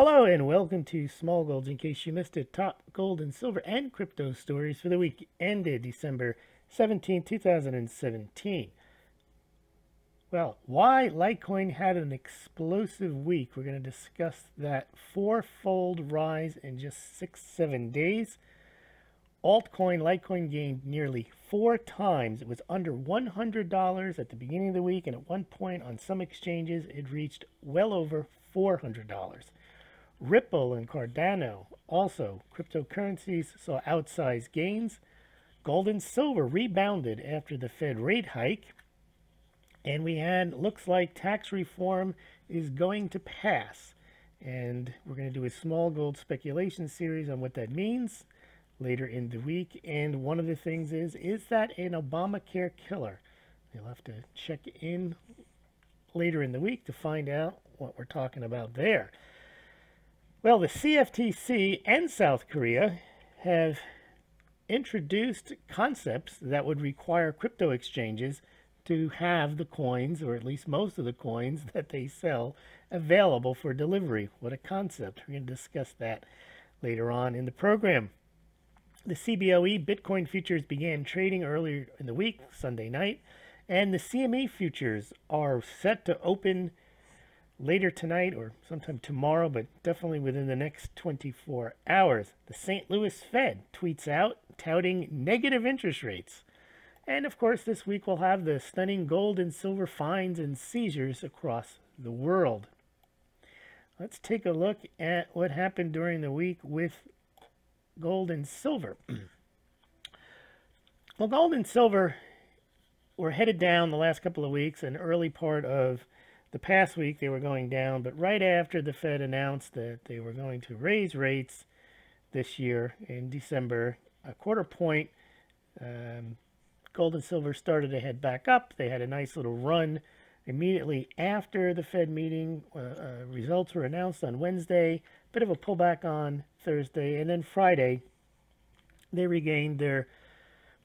Hello and welcome to Smaulgld. In case you missed it, top gold and silver and crypto stories for the week ended December 17, 2017. Well, why Litecoin had an explosive week. We're going to discuss that four-fold rise in just 6-7 days. Altcoin, Litecoin gained nearly 4 times. It was under $100 at the beginning of the week, and at one point on some exchanges, it reached well over $400. Ripple and Cardano, also cryptocurrencies, saw outsized gains. Gold and silver rebounded after the Fed rate hike. And we had, looks like tax reform is going to pass. And we're going to do a Smaulgld speculation series on what that means later in the week. And one of the things is that an Obamacare killer? You'll have to check in later in the week to find out what we're talking about there. Well, the CFTC and South Korea have introduced concepts that would require crypto exchanges to have the coins, or at least most of the coins that they sell, available for delivery. What a concept. We're going to discuss that later on in the program. The CBOE Bitcoin futures began trading earlier in the week, Sunday night, and the CME futures are set to open later tonight or sometime tomorrow, but definitely within the next 24 hours. The St. Louis Fed tweets out touting negative interest rates. And of course, this week we'll have the stunning gold and silver fines and seizures across the world. Let's take a look at what happened during the week with gold and silver. Well, gold and silver were headed down the last couple of weeks, and early part of the past week they were going down, but right after the Fed announced that they were going to raise rates this year in December, a quarter point, gold and silver started to head back up. They had a nice little run immediately after the Fed meeting. Results were announced on Wednesday, bit of a pullback on Thursday, and then Friday they regained their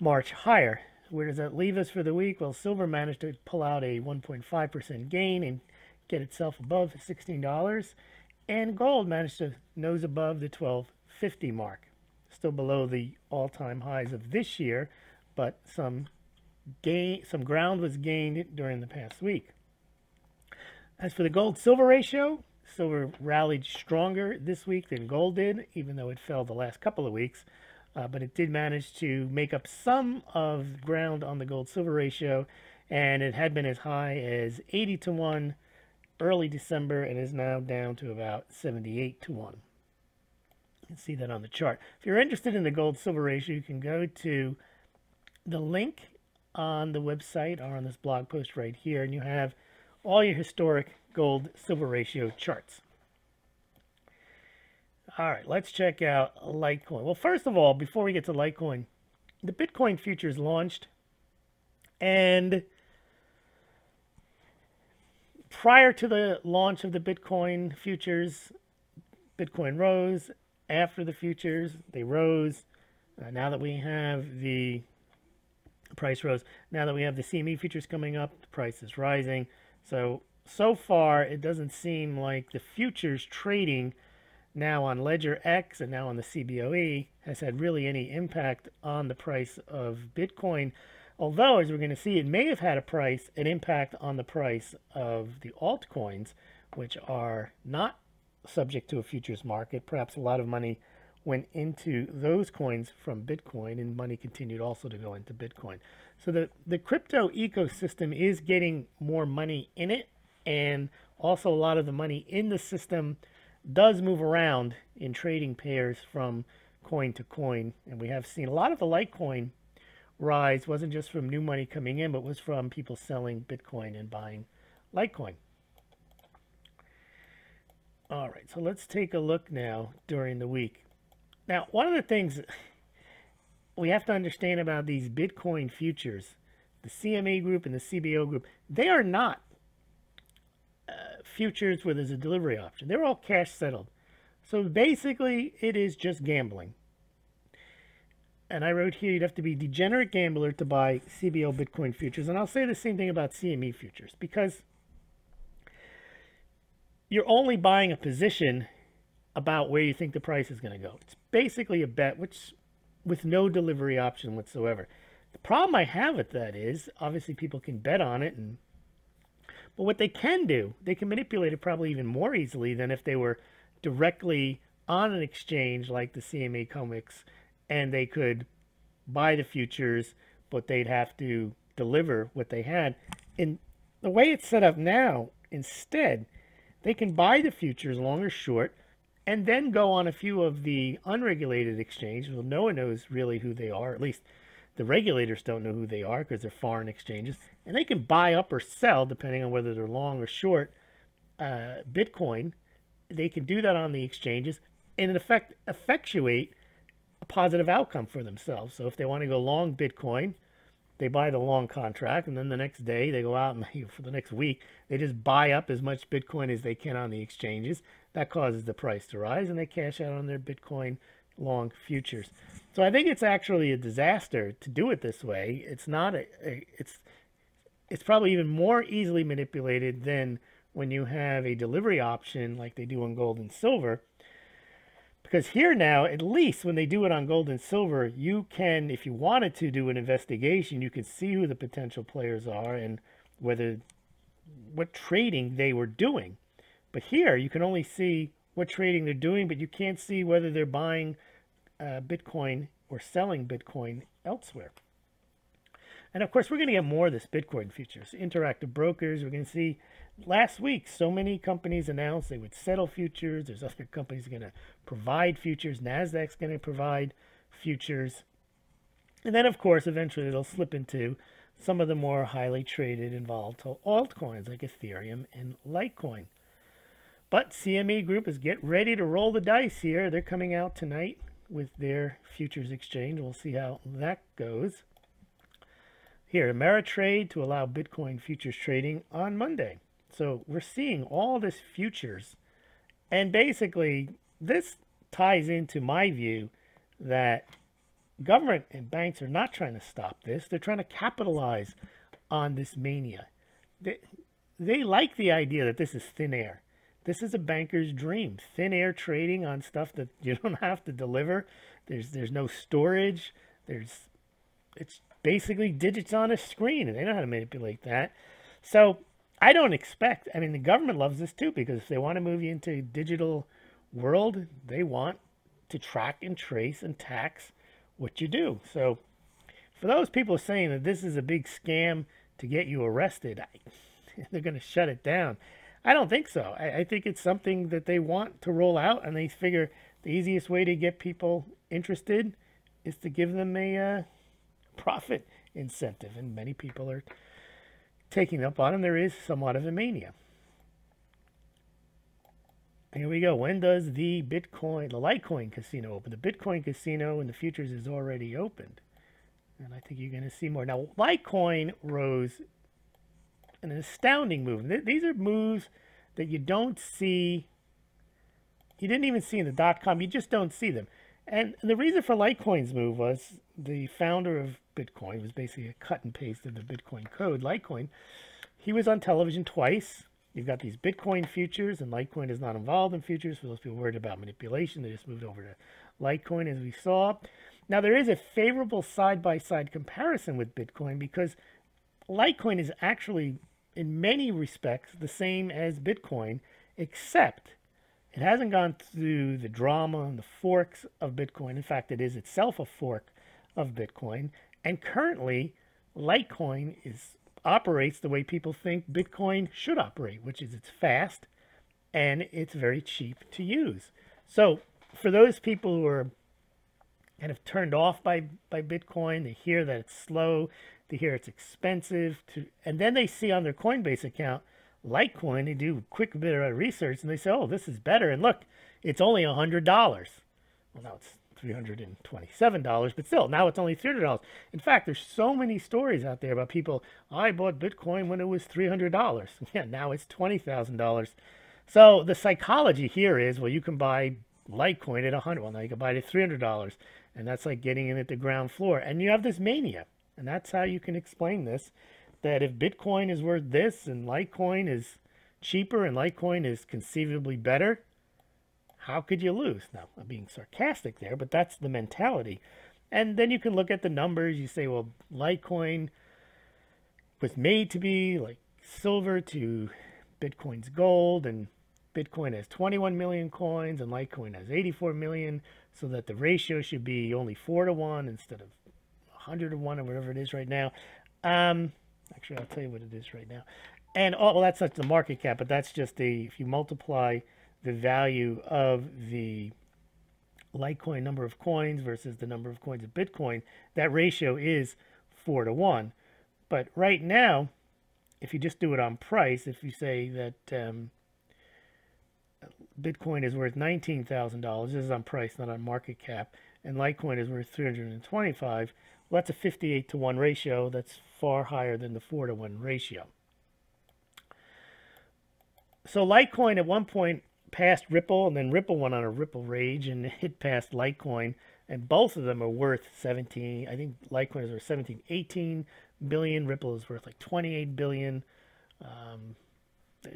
march higher. Where does that leave us for the week? Well, silver managed to pull out a 1.5% gain and get itself above $16, and gold managed to nose above the $12.50 mark. Still below the all-time highs of this year, but some ground was gained during the past week. As for the gold-silver ratio, silver rallied stronger this week than gold did, even though it fell the last couple of weeks. But it did manage to make up some of ground on the gold-silver ratio, and it had been as high as 80-1 early December and is now down to about 78-1. You can see that on the chart. If you're interested in the gold-silver ratio, you can go to the link on the website or on this blog post right here, and you have all your historic gold-silver ratio charts. All right, let's check out Litecoin. Well, first of all, before we get to Litecoin, the Bitcoin futures launched, and prior to the launch of the Bitcoin futures, Bitcoin rose. After the futures, they rose. Now that we have the price rose. Now that we have the CME futures coming up, the price is rising. So far, it doesn't seem like the futures trading now on Ledger X and now on the CBOE has had really any impact on the price of Bitcoin. Although, as we're going to see, it may have had an impact on the price of the altcoins, which are not subject to a futures market. Perhaps a lot of money went into those coins from Bitcoin, and money continued also to go into Bitcoin. So the crypto ecosystem is getting more money in it, and also a lot of the money in the system does move around in trading pairs from coin to coin. And we have seen a lot of the Litecoin rise wasn't just from new money coming in, but was from people selling Bitcoin and buying Litecoin. All right, so let's take a look now during the week. Now, one of the things we have to understand about these Bitcoin futures, the CME group and the CBO group, they are not futures where there's a delivery option. They're all cash settled. So basically, it is just gambling. And I wrote here, you'd have to be a degenerate gambler to buy CBO Bitcoin futures. And I'll say the same thing about CME futures, because you're only buying a position about where you think the price is going to go. It's basically a bet which with no delivery option whatsoever. The problem I have with that is obviously people can bet on it, but what they can do, they can manipulate it probably even more easily than if they were directly on an exchange like the CME Comics, and they could buy the futures, but they'd have to deliver what they had. In the way it's set up now, instead, they can buy the futures long or short, and then go on a few of the unregulated exchanges. Well, no one knows really who they are. At least the regulators don't know who they are because they're foreign exchanges. And they can buy up or sell, depending on whether they're long or short, Bitcoin. They can do that on the exchanges and in effect effectuate a positive outcome for themselves. So if they want to go long Bitcoin, they buy the long contract, and then the next day they go out and for the next week, they just buy up as much Bitcoin as they can on the exchanges. That causes the price to rise, and they cash out on their Bitcoin long futures. So I think it's actually a disaster to do it this way. It's not it's probably even more easily manipulated than when you have a delivery option like they do on gold and silver. Because here now, at least when they do it on gold and silver, you can, if you wanted to do an investigation, you can see who the potential players are and what trading they were doing. But here, you can only see what trading they're doing, but you can't see whether they're buying Bitcoin or selling Bitcoin elsewhere. And of course, we're going to get more of this Bitcoin futures. Interactive brokers, we're going to see last week, so many companies announced they would settle futures. There's other companies going to provide futures. NASDAQ's going to provide futures. And then, of course, eventually it'll slip into some of the more highly traded and volatile altcoins like Ethereum and Litecoin. But CME Group is getting ready to roll the dice here. They're coming out tonight with their futures exchange. We'll see how that goes. Here, Ameritrade to allow Bitcoin futures trading on Monday. So we're seeing all this futures. And basically, this ties into my view that government and banks are not trying to stop this. They're trying to capitalize on this mania. They like the idea that this is thin air. This is a banker's dream. Thin air trading on stuff that you don't have to deliver. There's no storage. It's basically digits on a screen, and they know how to manipulate that. So I don't expect, I mean, the government loves this too, because if they want to move you into a digital world, they want to track and trace and tax what you do. So for those people saying that this is a big scam to get you arrested, they're going to shut it down. I don't think so. I think it's something that they want to roll out, and they figure the easiest way to get people interested is to give them a profit incentive, and many people are taking up on it. There is somewhat of a mania. Here we go. When does the Litecoin casino open? The Bitcoin casino in the futures is already opened, and I think you're going to see more. Now, Litecoin rose an astounding move. These are moves that you don't see. You didn't even see in the .com. You just don't see them. And the reason for Litecoin's move was the founder of Bitcoin was basically a cut and paste of the Bitcoin code, Litecoin. He was on television twice. You've got these Bitcoin futures, and Litecoin is not involved in futures. For those people worried about manipulation, they just moved over to Litecoin, as we saw. Now, there is a favorable side-by-side comparison with Bitcoin because Litecoin is actually, in many respects, the same as Bitcoin, except it hasn't gone through the drama and the forks of Bitcoin. In fact, it is itself a fork of Bitcoin. And currently, Litecoin operates the way people think Bitcoin should operate, which is it's fast and it's very cheap to use. So for those people who are kind of turned off by Bitcoin, they hear that it's slow, they hear it's expensive, and then they see on their Coinbase account Litecoin, they do a quick bit of research, and they say, oh, this is better, and look, it's only $100. Well, now it's $327, but still, now it's only $300. In fact, there's so many stories out there about people, I bought Bitcoin when it was $300. Yeah, now it's $20,000. So the psychology here is, well, you can buy Litecoin at $100. Well, now you can buy it at $300, and that's like getting in at the ground floor. And you have this mania, and that's how you can explain this, that if Bitcoin is worth this and Litecoin is cheaper and Litecoin is conceivably better, How could you lose? Now, I'm being sarcastic there, but that's the mentality. And then you can look at the numbers. You say, well, Litecoin was made to be like silver to Bitcoin's gold, and Bitcoin has 21 million coins and Litecoin has 84 million, so that the ratio should be only 4 to 1 instead of 100 to 1 or whatever it is right now. Actually, I'll tell you what it is right now. And well, that's not the market cap, but that's just if you multiply the value of the Litecoin number of coins versus the number of coins of Bitcoin, that ratio is 4 to 1. But right now, if you just do it on price, if you say that Bitcoin is worth $19,000, this is on price, not on market cap, and Litecoin is worth 325, well, that's a 58 to 1 ratio. That's far higher than the 4 to 1 ratio. So Litecoin at one point passed Ripple, and then Ripple went on a Ripple rage and hit past Litecoin, and both of them are worth 17. I think Litecoin is worth 17, 18 billion. Ripple is worth like 28 billion.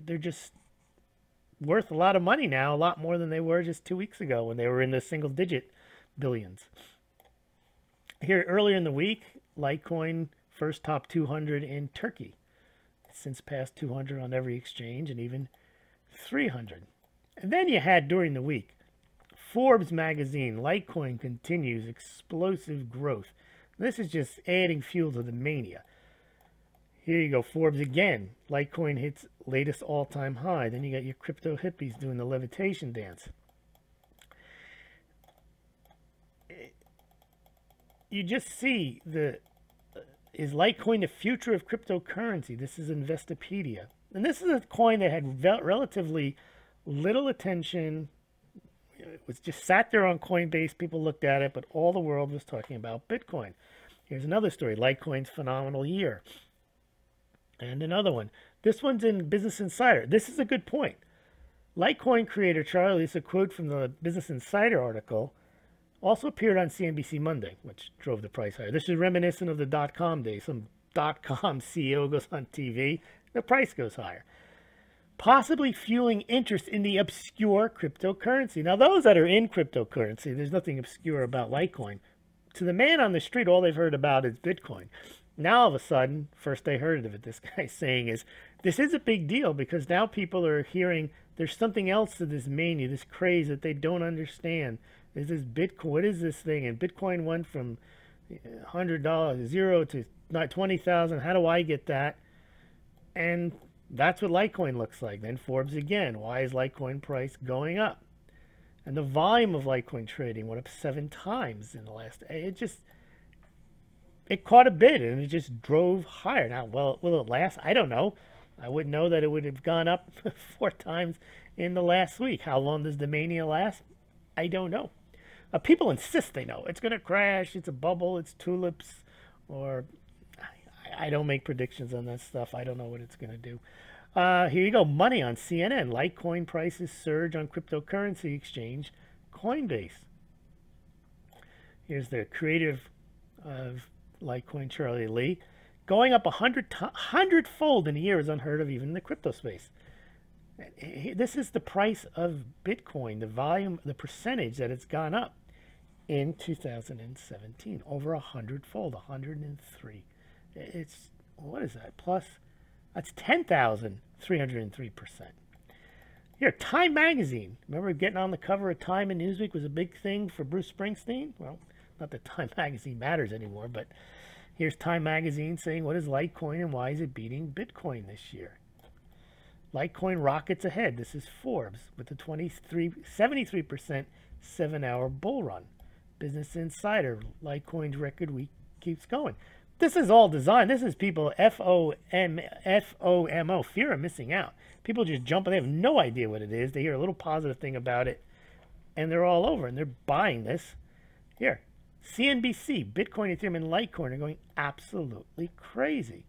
They're just worth a lot of money now, a lot more than they were just 2 weeks ago when they were in the single-digit billions. Here earlier in the week, Litecoin first top 200 in Turkey. It's since passed 200 on every exchange and even 300. And then you had during the week, Forbes magazine, Litecoin continues explosive growth. This is just adding fuel to the mania. Here you go, Forbes again. Litecoin hits latest all-time high. Then you got your crypto hippies doing the levitation dance. You just see is Litecoin the future of cryptocurrency? This is Investopedia. And this is a coin that had relatively little attention. It was just sat there on Coinbase. People looked at it, but all the world was talking about Bitcoin. Here's another story. Litecoin's phenomenal year. And another one. This one's in Business Insider. This is a good point. Litecoin creator Charlie, this is a quote from the Business Insider article, also appeared on CNBC Monday, which drove the price higher. This is reminiscent of the dot-com days. Some dot-com CEO goes on TV, the price goes higher. Possibly fueling interest in the obscure cryptocurrency. Now, those that are in cryptocurrency, there's nothing obscure about Litecoin. To the man on the street, all they've heard about is Bitcoin. Now, all of a sudden, first they heard of it, this guy's saying this is a big deal because now people are hearing there's something else to this mania, this craze that they don't understand. Is this Bitcoin? What is this thing? And Bitcoin went from $100, 0 to 20,000. How do I get that? And that's what Litecoin looks like. Then Forbes again. Why is Litecoin price going up? And the volume of Litecoin trading went up 7 times in the last day. It caught a bid and it just drove higher. Now, well, will it last? I don't know. I wouldn't know that it would have gone up 4 times in the last week. How long does the mania last? I don't know. People insist they know. It's going to crash. It's a bubble. It's tulips. Or I don't make predictions on that stuff. I don't know what it's going to do. Here you go. Money on CNN. Litecoin prices surge on cryptocurrency exchange Coinbase. Here's the creative of Litecoin, Charlie Lee. Going up 100-fold in a year is unheard of even in the crypto space. This is the price of Bitcoin, the volume, the percentage that it's gone up in 2017. Over 100-fold, 103. It's, what is that? Plus, that's 10,303%. Here, Time Magazine. Remember getting on the cover of Time and Newsweek was a big thing for Bruce Springsteen? Well, not that Time Magazine matters anymore, but here's Time Magazine saying, what is Litecoin and why is it beating Bitcoin this year? Litecoin rockets ahead. This is Forbes with the 73% 7-hour bull run. Business Insider, Litecoin's record week keeps going. This is all designed. This is people FOMO, fear of missing out. People just jump and they have no idea what it is. They hear a little positive thing about it and they're all over and they're buying this. Here, CNBC, Bitcoin, Ethereum, and Litecoin are going absolutely crazy.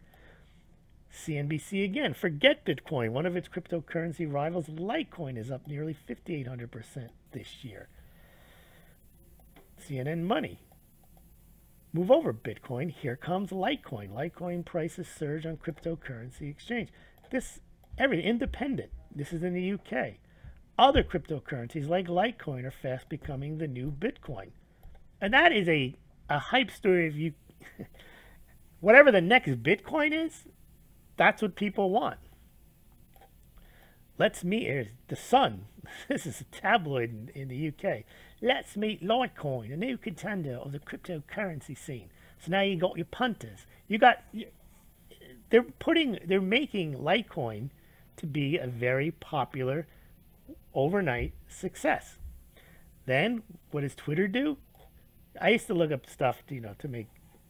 CNBC again, forget Bitcoin. One of its cryptocurrency rivals, Litecoin, is up nearly 5,800% this year. CNN Money. Move over Bitcoin. Here comes Litecoin. Litecoin prices surge on cryptocurrency exchange. This, everything, independent. This is in the UK. other cryptocurrencies like Litecoin are fast becoming the new Bitcoin. And that is a hype story. If you, whatever the next Bitcoin is, that's what people want. Let's meet, here's the Sun. This is a tabloid in the UK. Let's meet Litecoin, a new contender of the cryptocurrency scene. So now you got your punters. They're making Litecoin to be a very popular overnight success. Then what does Twitter do? I used to look up stuff, to make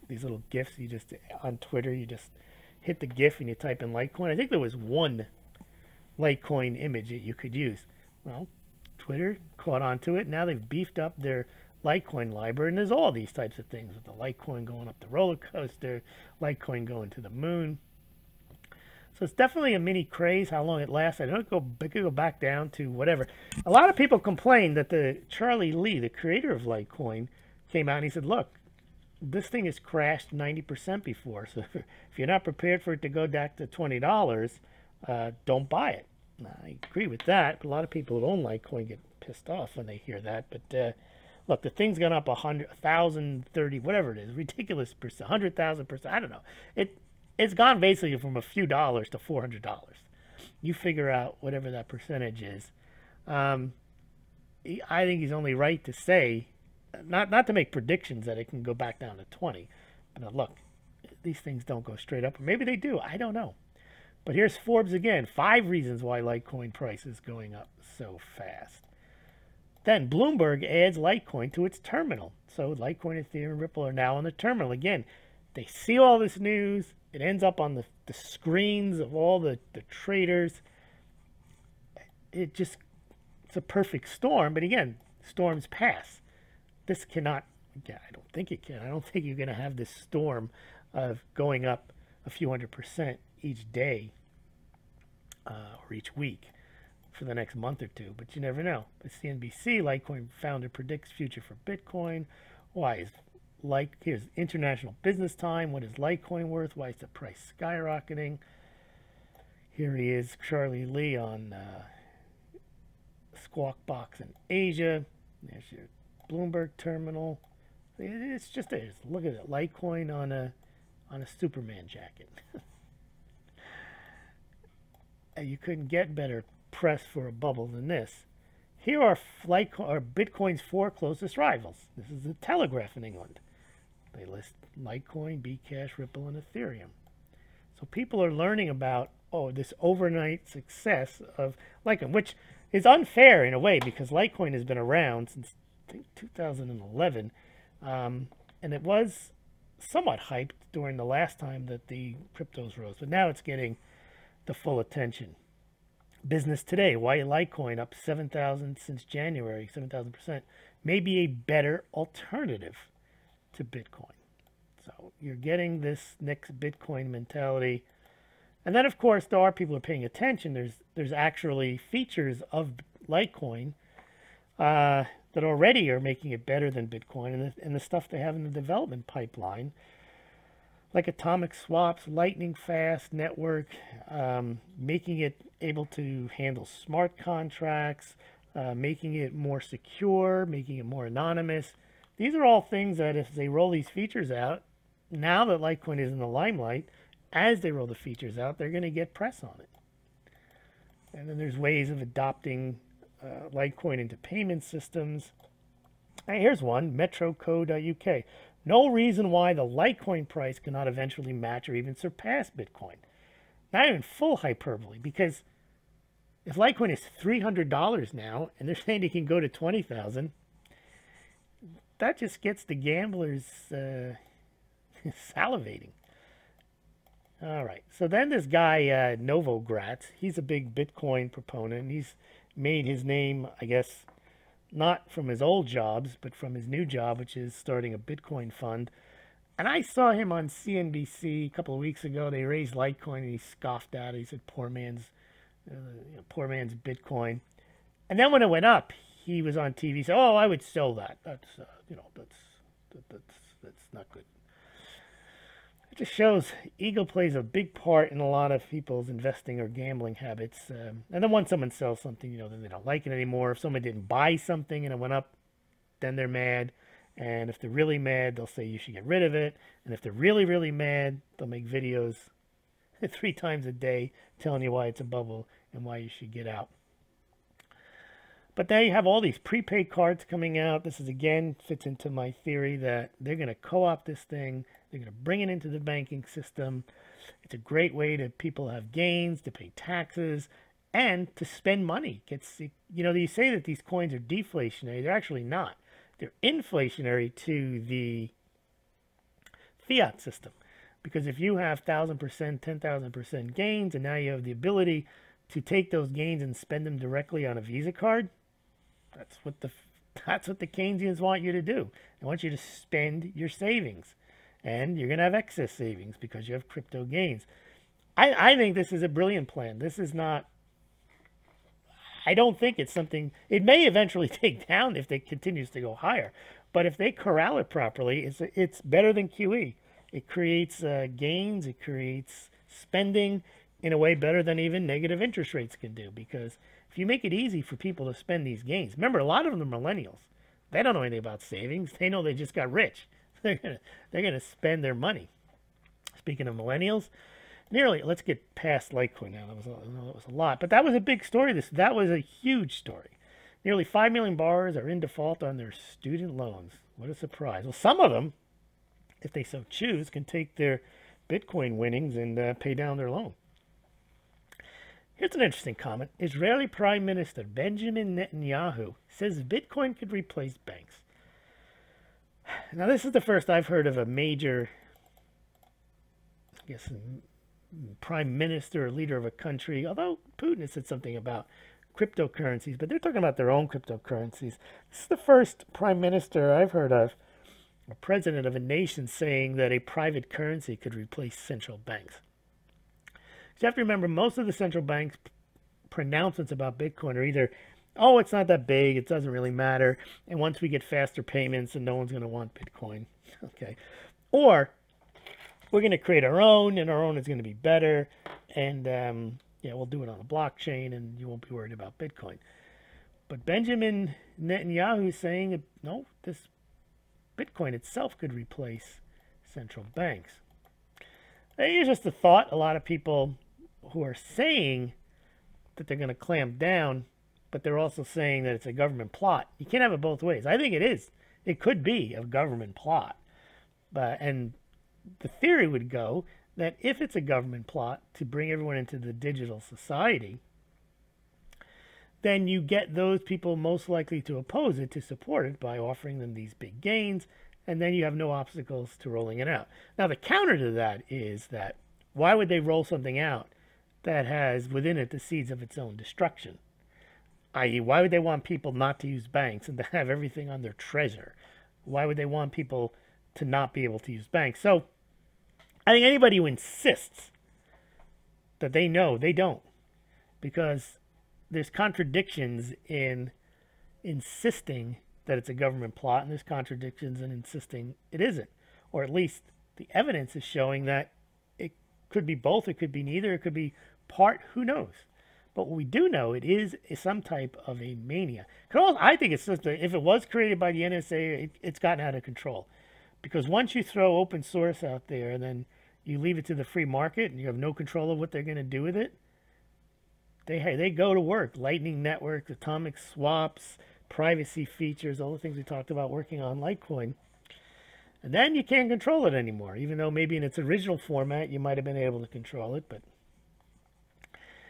these little GIFs. You just, on Twitter, you just hit the GIF and you type in Litecoin. I think there was one Litecoin image that you could use. Well, Twitter caught on to it. Now they've beefed up their Litecoin library, and there's all these types of things with the Litecoin going up the roller coaster, Litecoin going to the moon. So it's definitely a mini craze. How long it lasts, I don't know. It could go back down to whatever. A lot of people complain that the Charlie Lee, the creator of Litecoin, came out and he said, look, this thing has crashed 90% before. So if you're not prepared for it to go back to $20, don't buy it. I agree with that. But a lot of people who own Litecoin get pissed off when they hear that. But look, the thing's gone up 100, 1,030, whatever it is, ridiculous percent, 100,000%. I don't know. It's gone basically from a few dollars to $400. You figure out whatever that percentage is. I think he's only right to say, not to make predictions that it can go back down to 20. But look, these things don't go straight up. Or maybe they do. I don't know. But here's Forbes again. 5 reasons why Litecoin price is going up so fast. Then Bloomberg adds Litecoin to its terminal. So Litecoin, Ethereum, Ripple are now on the terminal. Again, they see all this news. It ends up on the screens of all the traders. It's a perfect storm. But again, storms pass. This cannot, I don't think it can. I don't think you're going to have this storm of going up a few 100% each day or each week for the next month or two. But you never know. But CNBC, Litecoin founder predicts future for Bitcoin. Why is here's International Business Time. What is Litecoin worth? Why is the price skyrocketing? Here he is, Charlie Lee on Squawk Box in Asia. There's your Bloomberg terminal. It's just there. Look at it, Litecoin on a Superman jacket. You couldn't get better press for a bubble than this. Here are Bitcoin's 4 closest rivals. This is the Telegraph in England. They list Litecoin, Bcash, Ripple, and Ethereum. So people are learning about, this overnight success of Litecoin, which is unfair in a way because Litecoin has been around since, I think, 2011. And it was somewhat hyped during the last time that the cryptos rose. But now it's getting the full attention. Business Today, why Litecoin up 7,000 since January, 7,000%, may be a better alternative to Bitcoin. So you're getting this next Bitcoin mentality. And then, of course, there are people who are paying attention. There's actually features of Litecoin that already are making it better than Bitcoin, and the stuff they have in the development pipeline, like atomic swaps, lightning fast network, making it able to handle smart contracts, making it more secure, making it more anonymous. These are all things that if they roll these features out, now that Litecoin is in the limelight, as they roll the features out, they're going to get press on it. And then there's ways of adopting Litecoin into payment systems. And here's one, metroco.uk. No reason why the Litecoin price cannot eventually match or even surpass Bitcoin. Not even full hyperbole, because if Litecoin is $300 now, and they're saying it can go to $20,000, that just gets the gamblers salivating. All right, so then this guy, Novogratz, he's a big Bitcoin proponent. He's made his name, I guess, not from his old jobs, but from his new job, which is starting a Bitcoin fund. And I saw him on CNBC a couple of weeks ago. They raised Litecoin, and he scoffed at it. He said, "Poor man's Bitcoin." And then when it went up, he was on TV. He said, "Oh, I would sell that. That's not good." It just shows ego plays a big part in a lot of people's investing or gambling habits. And then once someone sells something, you know, then they don't like it anymore. If someone didn't buy something and it went up, then they're mad. And if they're really mad, they'll say you should get rid of it. And if they're really, really mad, they'll make videos 3 times a day telling you why it's a bubble and why you should get out. But now you have all these prepaid cards coming out. This is, again, fits into my theory that they're going to co-opt this thing. They're going to bring it into the banking system. It's a great way to people have gains, to pay taxes, and to spend money. You know, you say that these coins are deflationary. They're actually not. They're inflationary to the fiat system. Because if you have 1,000%, 10,000% gains, and now you have the ability to take those gains and spend them directly on a Visa card, that's what the Keynesians want you to do. They want you to spend your savings. And you're going to have excess savings because you have crypto gains. I think this is a brilliant plan. This is not... I don't think it's something... It may eventually take down if it continues to go higher. But if they corral it properly, it's better than QE. It creates gains. It creates spending in a way better than even negative interest rates can do. Because if you make it easy for people to spend these gains... Remember, a lot of them are millennials. They don't know anything about savings. They know they just got rich. They're gonna spend their money. Speaking of millennials, let's get past Litecoin now. That was a lot, but that was a big story. That was a huge story. Nearly 5 million borrowers are in default on their student loans. What a surprise! Well, some of them, if they so choose, can take their Bitcoin winnings and pay down their loan. Here's an interesting comment. Israeli Prime Minister Benjamin Netanyahu says Bitcoin could replace banks. Now, this is the first I've heard of a major, I guess, prime minister or leader of a country, although Putin has said something about cryptocurrencies, but they're talking about their own cryptocurrencies. This is the first prime minister I've heard of, a president of a nation, saying that a private currency could replace central banks. You have to remember, most of the central banks' pronouncements about Bitcoin are either, oh, it's not that big, it doesn't really matter, and once we get faster payments, and no one's going to want Bitcoin. Okay. Or, we're going to create our own, and our own is going to be better, and yeah, we'll do it on a blockchain, and you won't be worried about Bitcoin. But Benjamin Netanyahu is saying, no, this Bitcoin itself could replace central banks. Here's just a thought. A lot of people who are saying that they're going to clamp down, but they're also saying that it's a government plot. You can't have it both ways. I think it is. It could be a government plot. And the theory would go that if it's a government plot to bring everyone into the digital society, then you get those people most likely to oppose it to support it by offering them these big gains, and then you have no obstacles to rolling it out. Now, the counter to that is that why would they roll something out that has within it the seeds of its own destruction? I.e., why would they want people not to use banks and to have everything on their treasure? Why would they want people to not be able to use banks? So I think anybody who insists that they know, they don't. Because there's contradictions in insisting that it's a government plot, and there's contradictions in insisting it isn't. Or at least the evidence is showing that it could be both, it could be neither, it could be part, who knows? But what we do know, it is some type of a mania. I think it's just if it was created by the NSA, it's gotten out of control. Because once you throw open source out there, and then you leave it to the free market, and you have no control of what they're going to do with it, they go to work. Lightning networks, atomic swaps, privacy features, all the things we talked about working on Litecoin. And then you can't control it anymore, even though maybe in its original format you might have been able to control it, but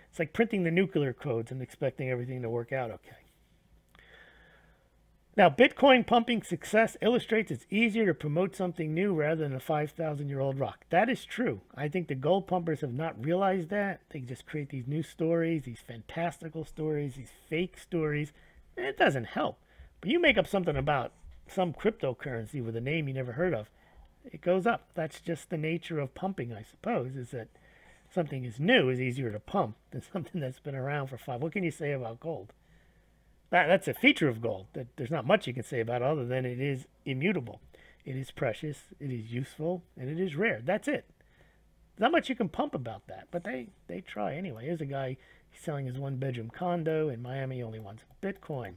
it's like printing the nuclear codes and expecting everything to work out okay. Now, Bitcoin pumping success illustrates it's easier to promote something new rather than a 5,000-year-old rock. That is true. I think the gold pumpers have not realized that. They just create these new stories, these fantastical stories, these fake stories. And it doesn't help. But you make up something about some cryptocurrency with a name you never heard of, it goes up. That's just the nature of pumping, I suppose, is that something is new is easier to pump than something that's been around for 5. What can you say about gold? That's a feature of gold. That there's not much you can say about it other than it is immutable. it is precious, it is useful, and it is rare. That's it. There's not much you can pump about that, but they try anyway. Here's a guy selling his one-bedroom condo in Miami, only wants Bitcoin.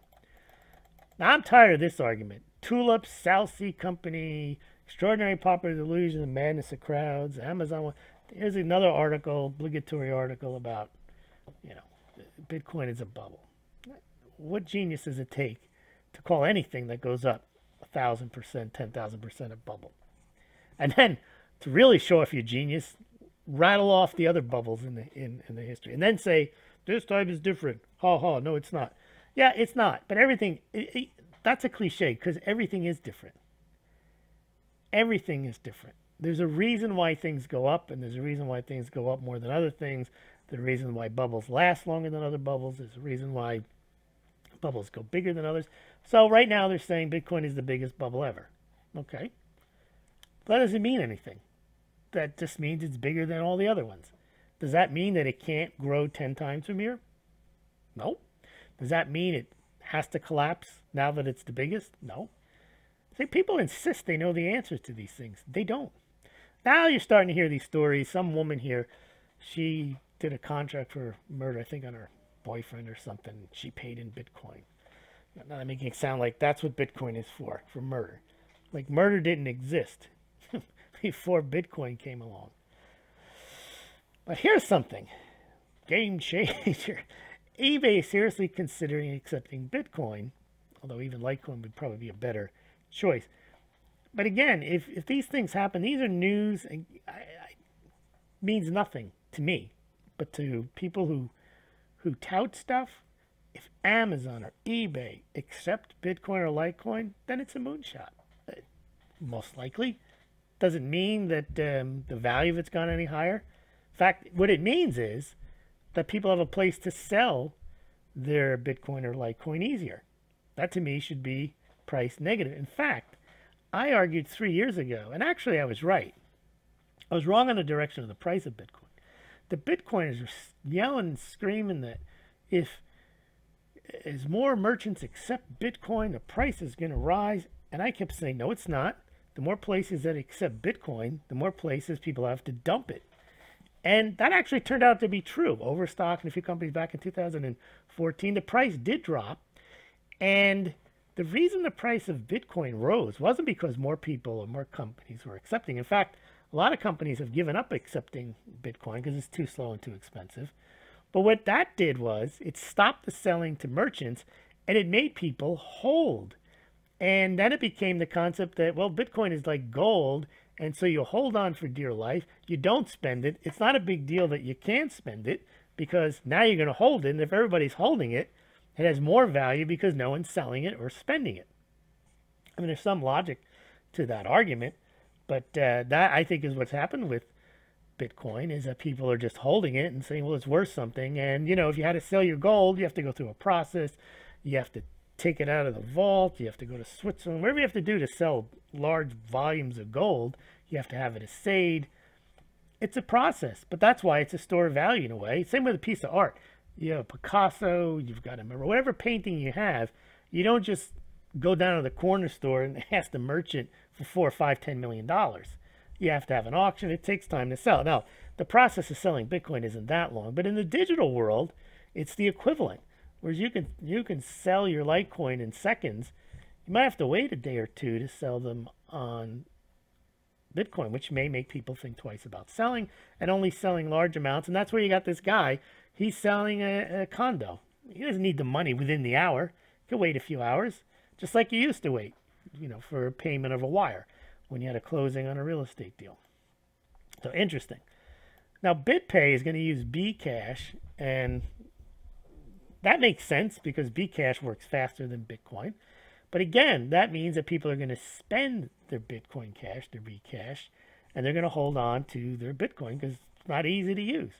Now, I'm tired of this argument. Tulips, South Sea Company, extraordinary popular delusion, the madness of crowds, Amazon. Here's another article, obligatory article about, Bitcoin is a bubble. What genius does it take to call anything that goes up 1,000%, 10,000% a bubble? And then to really show off your genius, rattle off the other bubbles in the history, and then say this time is different. Ha ha! No, it's not. Yeah, it's not. But everything that's a cliche because everything is different. Everything is different. There's a reason why things go up, and there's a reason why things go up more than other things. There's a reason why bubbles last longer than other bubbles. There's a reason why bubbles go bigger than others. So right now they're saying Bitcoin is the biggest bubble ever. Okay. That doesn't mean anything. That just means it's bigger than all the other ones. Does that mean that it can't grow 10 times from here? No. Does that mean it has to collapse now that it's the biggest? No. See, people insist they know the answers to these things. They don't. Now you're starting to hear these stories. Some woman here, she did a contract for murder, I think on her boyfriend or something. She paid in Bitcoin. Now I'm making it sound like that's what Bitcoin is for murder. Like murder didn't exist before Bitcoin came along. But here's something. Game changer. eBay is seriously considering accepting Bitcoin, although even Litecoin would probably be a better choice. But again, if these things happen, these are news, and means nothing to me. But to people who tout stuff, if Amazon or eBay accept Bitcoin or Litecoin, then it's a moonshot. Most likely. Doesn't mean that the value of it's gone any higher. In fact, what it means is that people have a place to sell their Bitcoin or Litecoin easier. That to me should be price negative. In fact, I argued 3 years ago, and actually I was right. I was wrong on the direction of the price of Bitcoin. The Bitcoiners are yelling and screaming that if as more merchants accept Bitcoin, the price is going to rise. And I kept saying, no, it's not. The more places that accept Bitcoin, the more places people have to dump it. And that actually turned out to be true. Overstock and a few companies back in 2014, the price did drop. And the reason the price of Bitcoin rose wasn't because more people or more companies were accepting. In fact, a lot of companies have given up accepting Bitcoin because it's too slow and too expensive. But what that did was it stopped the selling to merchants and it made people hold. And then it became the concept that, well, Bitcoin is like gold, and so you hold on for dear life. You don't spend it. It's not a big deal that you can't spend it because now you're going to hold it. And if everybody's holding it, it has more value because no one's selling it or spending it. I mean, there's some logic to that argument, but that I think is what's happened with Bitcoin is that people are just holding it and saying, well, it's worth something. And, if you had to sell your gold, you have to go through a process. You have to take it out of the vault. You have to go to Switzerland. Whatever you have to do to sell large volumes of gold, you have to have it assayed. It's a process, but that's why it's a store of value in a way. Same with a piece of art. You have Picasso, you've got a mirror, whatever painting you have, you don't just go down to the corner store and ask the merchant for $4, $5, $10 million. You have to have an auction. It takes time to sell. Now, the process of selling Bitcoin isn't that long, but in the digital world, it's the equivalent. Whereas you can sell your Litecoin in seconds, you might have to wait a day or two to sell them on Bitcoin, which may make people think twice about selling and only selling large amounts. And that's where you got this guy. He's selling a condo. He doesn't need the money within the hour. He can wait a few hours, just like you used to wait, for payment of a wire when you had a closing on a real estate deal. So interesting. Now, BitPay is going to use Bcash, and that makes sense because Bcash works faster than Bitcoin. But again, that means that people are going to spend their Bitcoin cash, their Bcash, and they're going to hold on to their Bitcoin because it's not easy to use.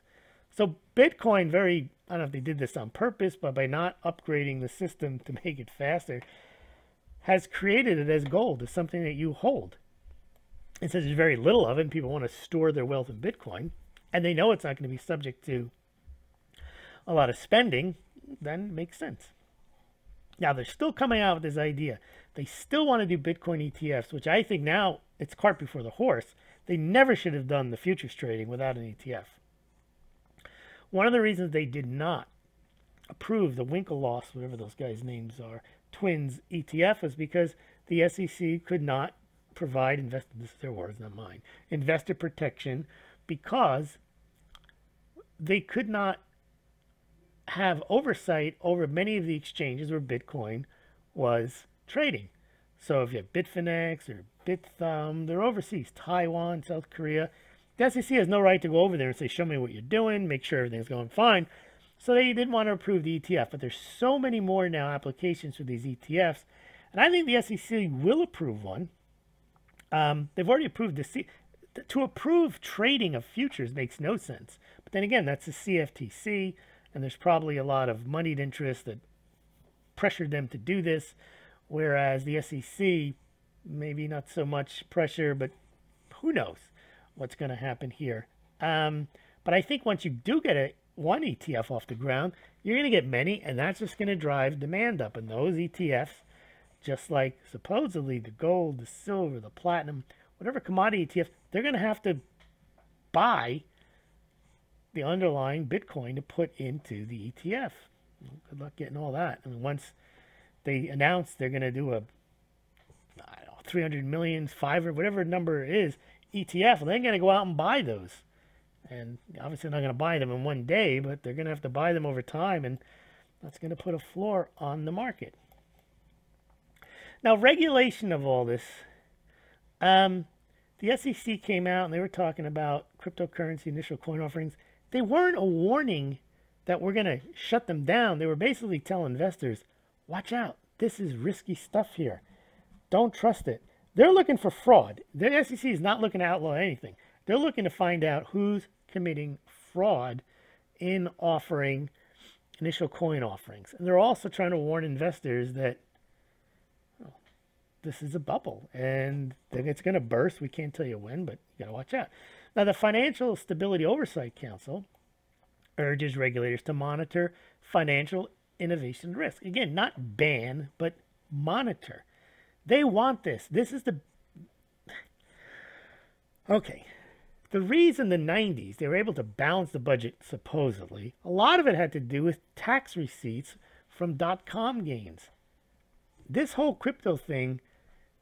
So Bitcoin I don't know if they did this on purpose, but by not upgrading the system to make it faster, has created it as gold, as something that you hold. And since there's very little of it, and people want to store their wealth in Bitcoin, and they know it's not going to be subject to a lot of spending, then it makes sense. Now, they're still coming out with this idea. They still want to do Bitcoin ETFs, which I think now it's cart before the horse. They never should have done the futures trading without an ETF. One of the reasons they did not approve the Winklevoss, whatever those guys' names are, twins ETF was because the SEC could not provide investor, this is their words, not mine, investor protection, because they could not have oversight over many of the exchanges where Bitcoin was trading. So if you have Bitfinex or Bithumb, they're overseas, Taiwan, South Korea. The SEC has no right to go over there and say, show me what you're doing, make sure everything's going fine. So they didn't want to approve the ETF, but there's so many more now applications for these ETFs, and I think the SEC will approve one. They've already approved the to approve trading of futures makes no sense. But then again, that's the CFTC, and there's probably a lot of moneyed interest that pressured them to do this, whereas the SEC, maybe not so much pressure, but who knows what's going to happen here. But I think once you do get one ETF off the ground, you're going to get many, and that's just going to drive demand up. And those ETFs, just like supposedly the gold, the silver, the platinum, whatever commodity ETF, they're going to have to buy the underlying Bitcoin to put into the ETF. Good luck getting all that. I mean, once they announce they're going to do a, I don't know, 300 million, 5 or whatever number it is, ETF, they're going to go out and buy those. And obviously not going to buy them in one day, but they're going to have to buy them over time, and that's going to put a floor on the market. Now, regulation of all this, the SEC came out and they were talking about cryptocurrency initial coin offerings. They weren't a warning that we're going to shut them down. They were basically telling investors, watch out, this is risky stuff here. Don't trust it. They're looking for fraud. The SEC is not looking to outlaw anything. They're looking to find out who's committing fraud in offering initial coin offerings. And they're also trying to warn investors that this is a bubble and it's going to burst. We can't tell you when, but you got to watch out. Now, the Financial Stability Oversight Council urges regulators to monitor financial innovation risk. Again, not ban, but monitor. They want this. This is the... Okay. The reason the 90s, they were able to balance the budget, supposedly, a lot of it had to do with tax receipts from dot-com gains. This whole crypto thing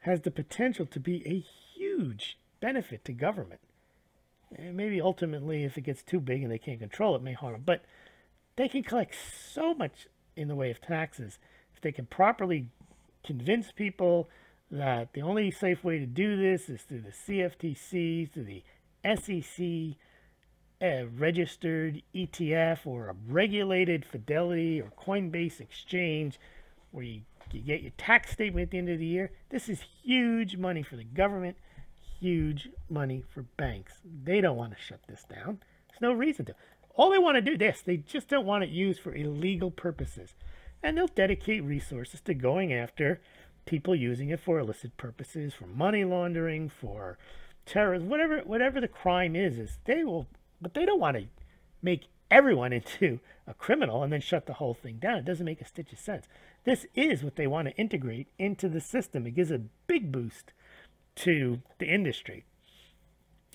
has the potential to be a huge benefit to government. And maybe ultimately, if it gets too big and they can't control it, it may harm them. But they can collect so much in the way of taxes if they can properly convince people that the only safe way to do this is through the CFTC, through the SEC registered ETF or a regulated Fidelity or Coinbase exchange where you get your tax statement at the end of the year. This is huge money for the government, huge money for banks. They don't want to shut this down. There's no reason to. All they want to do this, they just don't want it used for illegal purposes. And they'll dedicate resources to going after people using it for illicit purposes, for money laundering, for terrorism, whatever the crime is they will, but they don't want to make everyone into a criminal and then shut the whole thing down. It doesn't make a stitch of sense. This is what they want to integrate into the system. It gives a big boost to the industry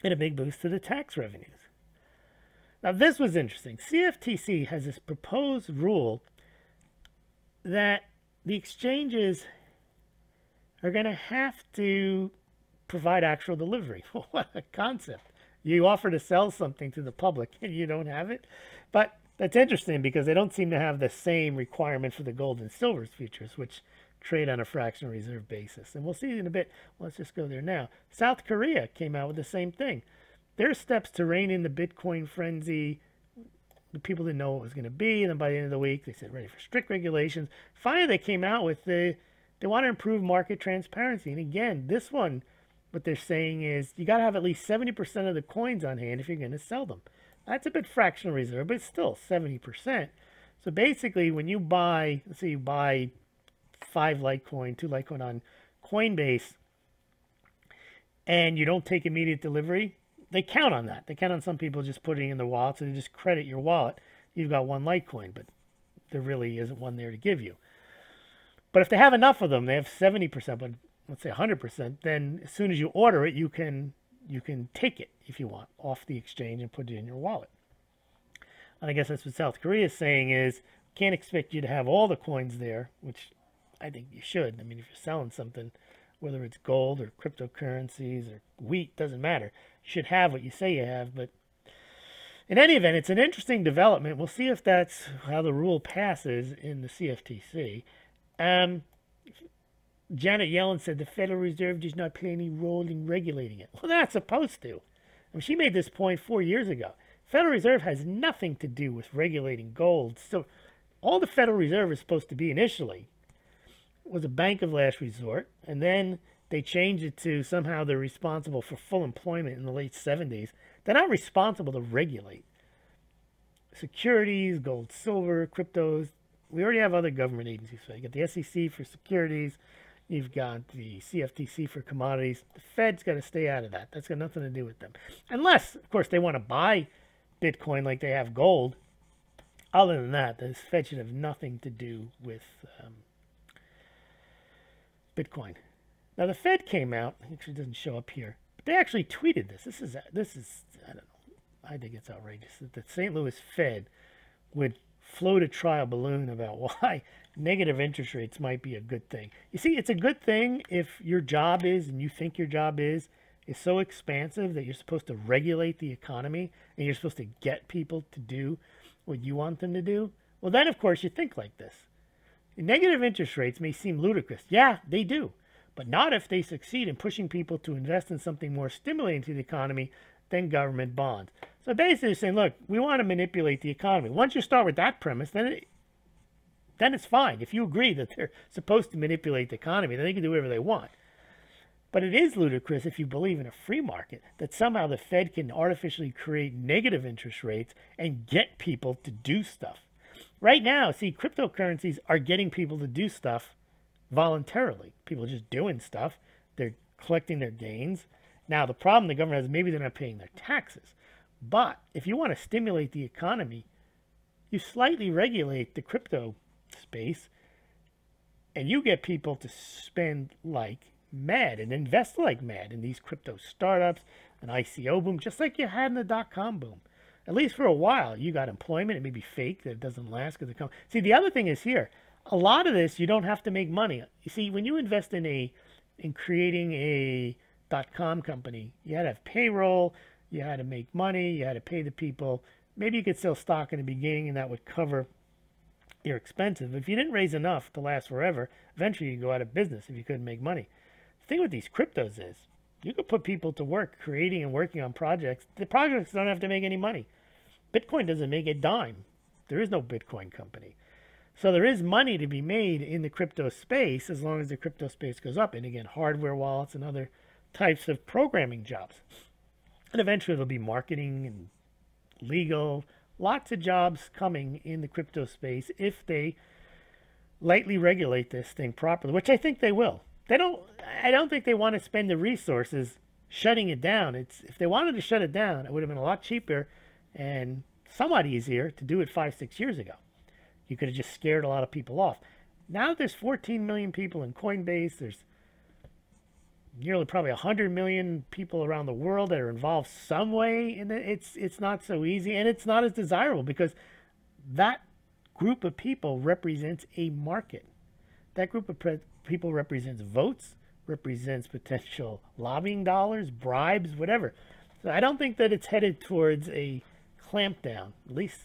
and a big boost to the tax revenues. Now, this was interesting. CFTC has this proposed rule that the exchanges are going to have to provide actual delivery. What a concept. You offer to sell something to the public and you don't have it. But that's interesting because they don't seem to have the same requirement for the gold and silver futures, which trade on a fractional reserve basis. And we'll see in a bit. Let's just go there now. South Korea came out with the same thing. Their steps to rein in the Bitcoin frenzy, the people didn't know what it was going to be. And then by the end of the week, they said, ready for strict regulations. Finally, they came out with they want to improve market transparency. And again, this one, what they're saying is you got to have at least 70% of the coins on hand if you're going to sell them. That's a bit fractional reserve, but it's still 70%. So basically, when you buy, let's say you buy 5 Litecoin, 2 Litecoin on Coinbase, and you don't take immediate delivery, they count on that. They count on some people just putting in the wallet, so they just credit your wallet. You've got 1 Litecoin, but there really isn't one there to give you. But if they have enough of them, they have 70%, but let's say 100%, then as soon as you order it, you can take it if you want off the exchange and put it in your wallet. And I guess that's what South Korea is saying is, can't expect you to have all the coins there, which I think you should. I mean, if you're selling something, whether it's gold or cryptocurrencies or wheat, doesn't matter. You should have what you say you have. But in any event, it's an interesting development. We'll see if that's how the rule passes in the CFTC. Janet Yellen said the Federal Reserve does not play any role in regulating it. Well, they're not supposed to. I mean, she made this point 4 years ago. Federal Reserve has nothing to do with regulating gold. So all the Federal Reserve is supposed to be initially was a bank of last resort, and then they changed it to somehow they're responsible for full employment in the late 70s. They're not responsible to regulate securities, gold, silver, cryptos. We already have other government agencies. So you got the SEC for securities. You've got the CFTC for commodities. The Fed's got to stay out of that. That's got nothing to do with them. Unless, of course, they want to buy Bitcoin like they have gold. Other than that, the Fed should have nothing to do with Bitcoin. Now, the Fed came out. Actually, it doesn't show up here. But they actually tweeted this. This is I don't know. I think it's outrageous that the St. Louis Fed would float a trial balloon about why negative interest rates might be a good thing. You see, it's a good thing if your job is, and you think your job is so expansive that you're supposed to regulate the economy and you're supposed to get people to do what you want them to do. Well, then, of course, you think like this. Negative interest rates may seem ludicrous. Yeah, they do. But not if they succeed in pushing people to invest in something more stimulating to the economy than government bonds. So basically they're saying, look, we want to manipulate the economy. Once you start with that premise, then it's fine. If you agree that they're supposed to manipulate the economy, then they can do whatever they want. But it is ludicrous if you believe in a free market that somehow the Fed can artificially create negative interest rates and get people to do stuff. Right now, see, cryptocurrencies are getting people to do stuff voluntarily. People are just doing stuff. They're collecting their gains. Now, the problem the government has, maybe they're not paying their taxes. But if you want to stimulate the economy, you slightly regulate the crypto space and you get people to spend like mad and invest like mad in these crypto startups, an ICO boom, just like you had in the dot-com boom. At least for a while, you got employment. It may be fake, that it doesn't last. See, the other thing is here, a lot of this, you don't have to make money. You see, when you invest in creating a .com company, you had to have payroll, you had to make money, you had to pay the people. Maybe you could sell stock in the beginning and that would cover your expenses. If you didn't raise enough to last forever, eventually you'd go out of business if you couldn't make money. The thing with these cryptos is, you could put people to work creating and working on projects. The projects don't have to make any money. Bitcoin doesn't make a dime. There is no Bitcoin company. So there is money to be made in the crypto space as long as the crypto space goes up. And again, hardware wallets and other types of programming jobs. And eventually there'll be marketing and legal, lots of jobs coming in the crypto space if they lightly regulate this thing properly, which I think they will. I don't think they want to spend the resources shutting it down. If they wanted to shut it down, it would have been a lot cheaper and somewhat easier to do it 5-6 years ago. You could have just scared a lot of people off. Now there's 14 million people in Coinbase. There's nearly probably 100 million people around the world that are involved some way in it. It's not so easy, and it's not as desirable because that group of people represents a market. That group of people represents votes, represents potential lobbying dollars, bribes, whatever. So I don't think that it's headed towards a clampdown, at least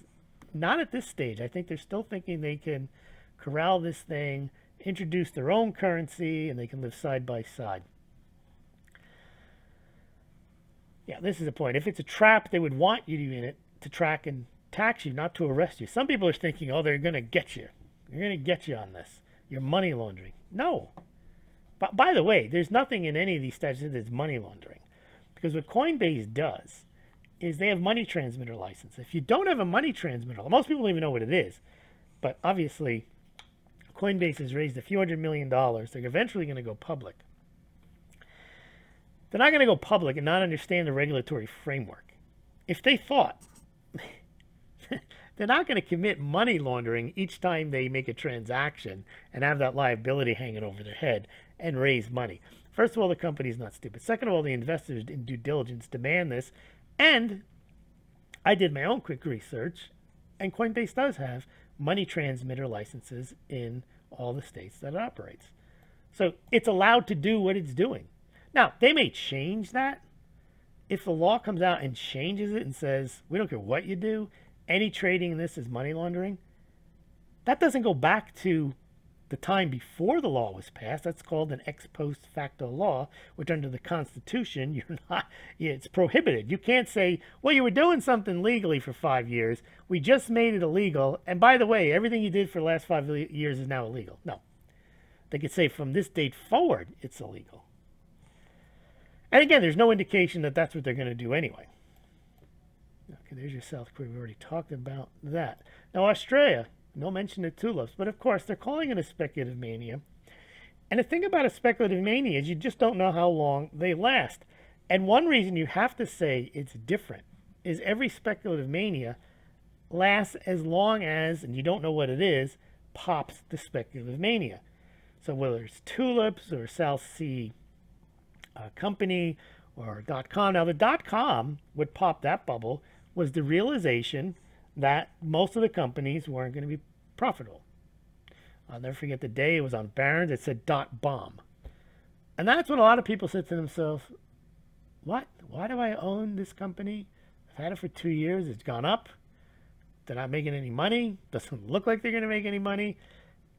not at this stage. I think they're still thinking they can corral this thing, introduce their own currency, and they can live side by side. Yeah, this is the point. If it's a trap, they would want you in it to track and tax you, not to arrest you. Some people are thinking, oh, they're going to get you. They're going to get you on this. You're money laundering. No. But by the way, there's nothing in any of these statutes that's money laundering. Because what Coinbase does is they have money transmitter license. If you don't have a money transmitter, most people don't even know what it is. But obviously, Coinbase has raised a few $100 million. They're eventually going to go public. They're not going to go public and not understand the regulatory framework. If they thought they're not going to commit money laundering each time they make a transaction and have that liability hanging over their head and raise money. First of all, the company's not stupid. Second of all, the investors in due diligence demand this. And I did my own quick research, and Coinbase does have money transmitter licenses in all the states that it operates. So it's allowed to do what it's doing. Now, they may change that. If the law comes out and changes it and says, we don't care what you do, any trading in this is money laundering, that doesn't go back to the time before the law was passed. That's called an ex post facto law, which under the Constitution, it's prohibited. You can't say, well, you were doing something legally for 5 years. We just made it illegal. And by the way, everything you did for the last 5 years is now illegal. No. They could say from this date forward, it's illegal. And again, there's no indication that that's what they're going to do anyway. Okay, there's your South Korea. We already talked about that. Now, Australia, no mention of tulips, but of course, they're calling it a speculative mania. And the thing about a speculative mania is you just don't know how long they last. And one reason you have to say it's different is every speculative mania lasts as long as, and you don't know what it is, pops the speculative mania. So whether it's tulips or South Sea company or .com. Now, the .com, what popped that bubble was the realization that most of the companies weren't going to be profitable. I'll never forget the day it was on Barron's. It said .bomb. And that's when a lot of people said to themselves, what? Why do I own this company? I've had it for 2 years. It's gone up. They're not making any money. Doesn't look like they're going to make any money.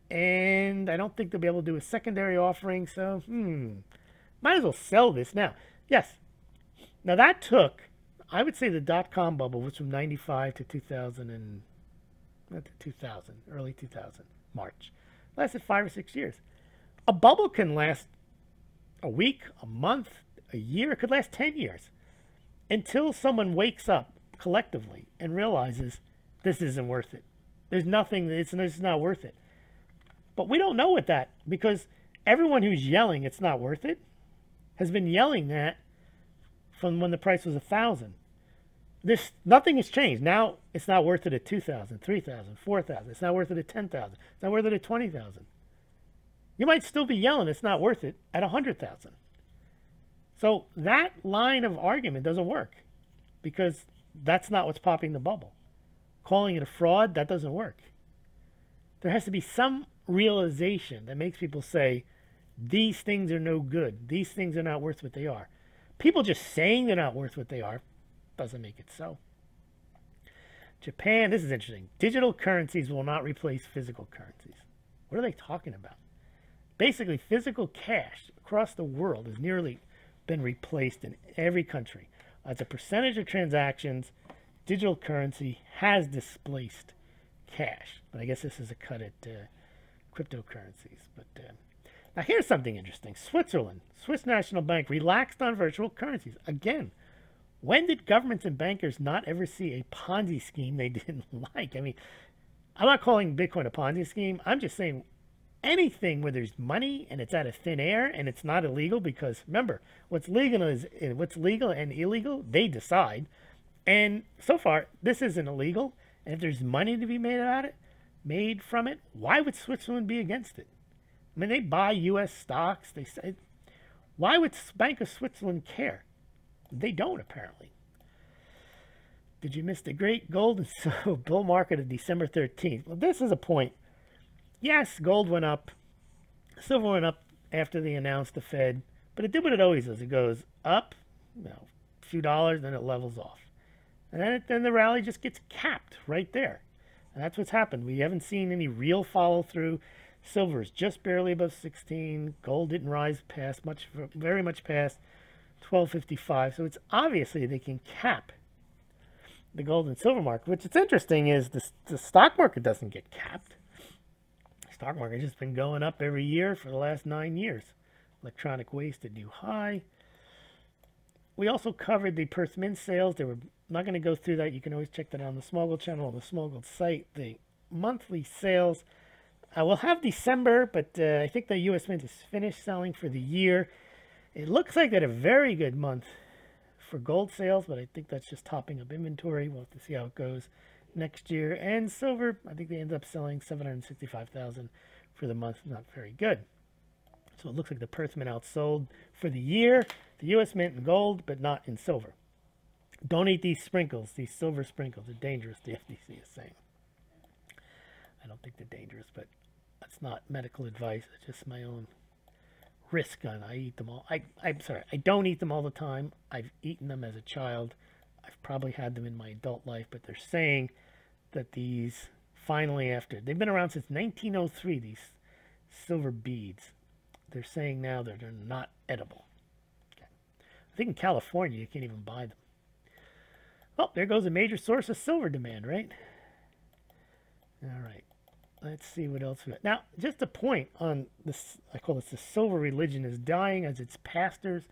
And I don't think they'll be able to do a secondary offering. So, might as well sell this now. Yes. Now that took, I would say the .com bubble was from 95 to 2000 early 2000, March. Lasted 5 or 6 years. A bubble can last a week, a month, a year. It could last 10 years until someone wakes up collectively and realizes this isn't worth it. There's nothing, it's not worth it. But we don't know what that, because everyone who's yelling it's not worth it has been yelling that from when the price was 1,000. Nothing has changed. Now it's not worth it at 2,000, 3,000, 4,000. It's not worth it at 10,000. It's not worth it at 20,000. You might still be yelling it's not worth it at 100,000. So that line of argument doesn't work, because that's not what's popping the bubble. Calling it a fraud, that doesn't work. There has to be some realization that makes people say, these things are no good. These things are not worth what they are. People just saying they're not worth what they are doesn't make it so. Japan, this is interesting. Digital currencies will not replace physical currencies. What are they talking about? Basically, physical cash across the world has nearly been replaced in every country. As a percentage of transactions, digital currency has displaced cash. But I guess this is a cut at cryptocurrencies. But now here's something interesting. Switzerland, Swiss National Bank relaxed on virtual currencies. Again, when did governments and bankers not ever see a Ponzi scheme they didn't like? I mean, I'm not calling Bitcoin a Ponzi scheme. I'm just saying anything where there's money and it's out of thin air and it's not illegal, because remember, what's legal and illegal, they decide. And so far, this isn't illegal. And if there's money to be made from it, why would Switzerland be against it? I mean, they buy U.S. stocks. They say, why would Bank of Switzerland care? They don't, apparently. Did you miss the great gold and silver bull market of December 13th? Well, this is a point. Yes, gold went up. Silver went up after they announced the Fed. But it did what it always does. It goes up, a few dollars, then it levels off. And then the rally just gets capped right there. And that's what's happened. We haven't seen any real follow-through. Silver is just barely above 16. Gold didn't rise very much past 1255. So it's obviously they can cap the gold and silver market. Which is interesting is the stock market doesn't get capped. The stock market has just been going up every year for the last 9 years. Electronic waste a new high. We also covered the Perth Mint sales. They were not going to go through that. You can always check that out on the Smaulgld channel, on the Smaulgld site. The monthly sales. We'll have December, but I think the U.S. Mint is finished selling for the year. It looks like they had a very good month for gold sales, but I think that's just topping up inventory. We'll have to see how it goes next year. And silver, I think they ended up selling 765,000 for the month. Not very good. So it looks like the Perth Mint outsold for the year the U.S. Mint in gold, but not in silver. Don't eat these sprinkles, these silver sprinkles. They're dangerous, the FTC is saying. I don't think they're dangerous, but that's not medical advice. It's just my own risk on. I eat them all. I'm sorry, I don't eat them all the time. I've eaten them as a child. I've probably had them in my adult life, but they're saying that these finally, after they've been around since 1903, these silver beads, they're saying now that they're not edible. Okay. I think in California you can't even buy them. Oh, there goes a major source of silver demand, right? All right. Let's see what else we got. Now, just a point on this, I call this the silver religion is dying as its pastors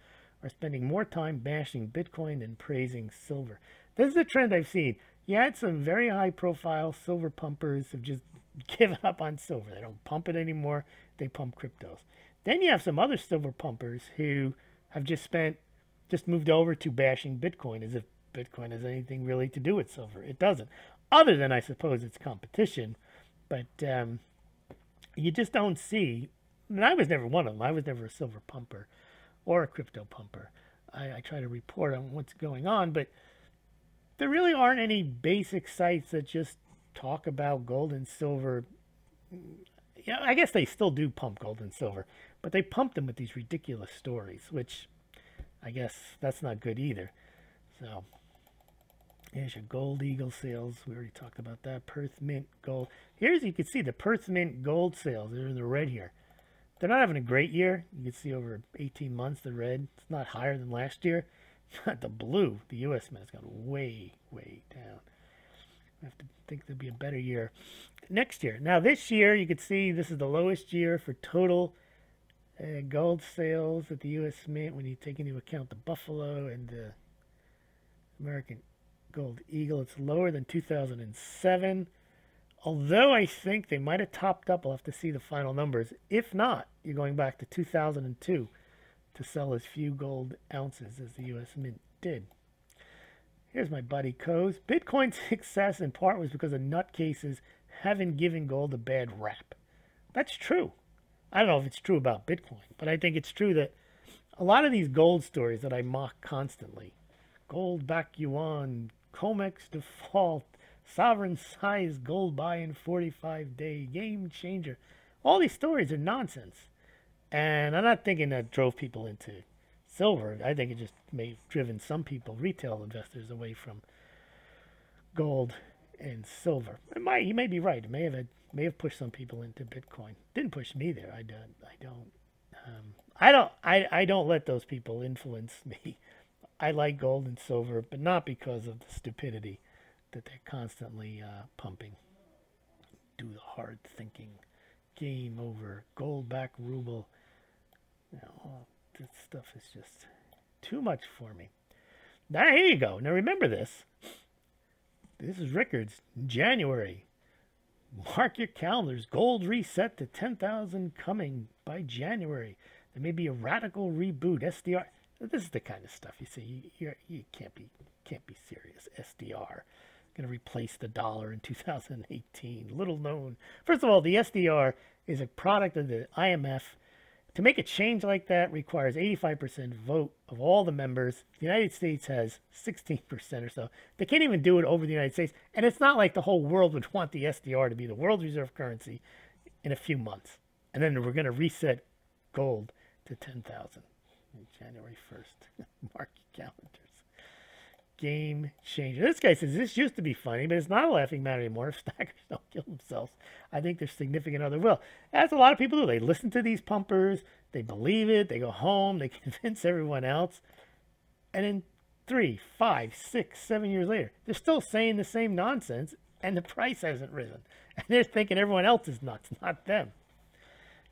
are spending more time bashing Bitcoin than praising silver. This is a trend I've seen. You had some very high-profile silver pumpers have just given up on silver. They don't pump it anymore. They pump cryptos. Then you have some other silver pumpers who have just moved over to bashing Bitcoin as if Bitcoin has anything really to do with silver. It doesn't. Other than, I suppose, its competition. But you just don't see, and I was never one of them. I was never a silver pumper or a crypto pumper. I try to report on what's going on, but there really aren't any basic sites that just talk about gold and silver. Yeah, I guess they still do pump gold and silver, but they pump them with these ridiculous stories, which I guess that's not good either. So here's your gold eagle sales. We already talked about that. Perth Mint gold. Here's, you can see the Perth Mint gold sales. They're in the red here. They're not having a great year. You can see over 18 months, the red. It's not higher than last year. The blue, the U.S. Mint, has gone way, way down. I have to think there'll be a better year next year. Now, this year, you can see this is the lowest year for total gold sales at the U.S. Mint when you take into account the Buffalo and the American Gold Eagle. It's lower than 2007. Although I think they might have topped up. I'll have to see the final numbers. If not, you're going back to 2002 to sell as few gold ounces as the U.S. Mint did. Here's my buddy Coase. Bitcoin's success in part was because of nutcases haven't given gold a bad rap. That's true. I don't know if it's true about Bitcoin, but I think it's true that a lot of these gold stories that I mock constantly, gold back yuan, COMEX default, sovereign size gold buy in 45-day, game changer, all these stories are nonsense. And I'm not thinking that drove people into silver. I think it just may have driven some people, retail investors, away from gold and silver. You may be right. It may have pushed some people into Bitcoin. Didn't push me there. I don't let those people influence me. I like gold and silver, but not because of the stupidity that they're constantly pumping. Do the hard thinking. Game over. Gold back ruble. You know, all this stuff is just too much for me. Now, here you go. Now, remember this. This is Rickards. January. Mark your calendars. Gold reset to 10,000 coming by January. There may be a radical reboot. SDR. This is the kind of stuff you see. You can't be serious. SDR going to replace the dollar in 2018. Little known. First of all, the SDR is a product of the IMF. To make a change like that requires 85% vote of all the members. The United States has 16% or so. They can't even do it over the United States. And it's not like the whole world would want the SDR to be the world reserve currency in a few months. And then we're going to reset gold to 10,000 on January 1st. Mark your calendars. Game changer. This guy says this used to be funny, but it's not a laughing matter anymore. If stackers don't kill themselves, I think their significant other will. As a lot of people do. They listen to these pumpers, they believe it, they go home, they convince everyone else, and then 3, 5, 6, 7 years later, they're still saying the same nonsense, and the price hasn't risen. And they're thinking everyone else is nuts, not them.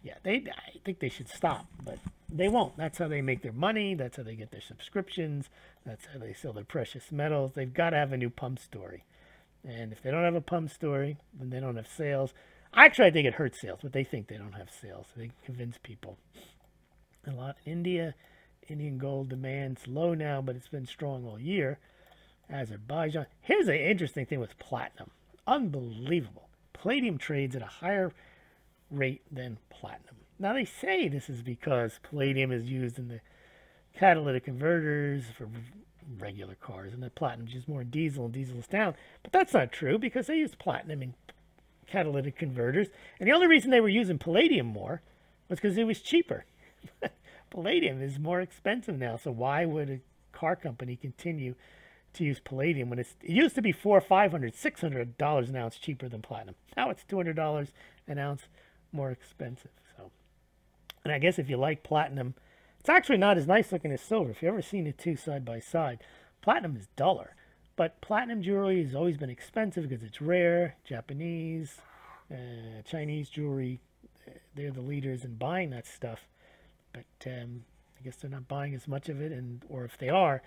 Yeah, I think they should stop, but they won't. That's how they make their money. That's how they get their subscriptions. That's how they sell their precious metals. They've got to have a new pump story. And if they don't have a pump story, then they don't have sales. Actually, I think it hurts sales, but they think they don't have sales. They convince people. A lot in India. Indian gold demand's low now, but it's been strong all year. Azerbaijan. Here's an interesting thing with platinum. Unbelievable. Palladium trades at a higher rate than platinum. Now they say this is because palladium is used in the catalytic converters for regular cars, and the platinum is used more in diesel, and diesel is down. But that's not true because they used platinum in catalytic converters, and the only reason they were using palladium more was because it was cheaper. Palladium is more expensive now, so why would a car company continue to use palladium when it used to be $400, $500, $600 an ounce cheaper than platinum? Now it's $200 an ounce more expensive. So, and I guess if you like platinum, it's actually not as nice looking as silver. If you've ever seen the two side by side, platinum is duller. But platinum jewelry has always been expensive because it's rare. Japanese, Chinese jewelry, they're the leaders in buying that stuff. But I guess they're not buying as much of it, or if they are,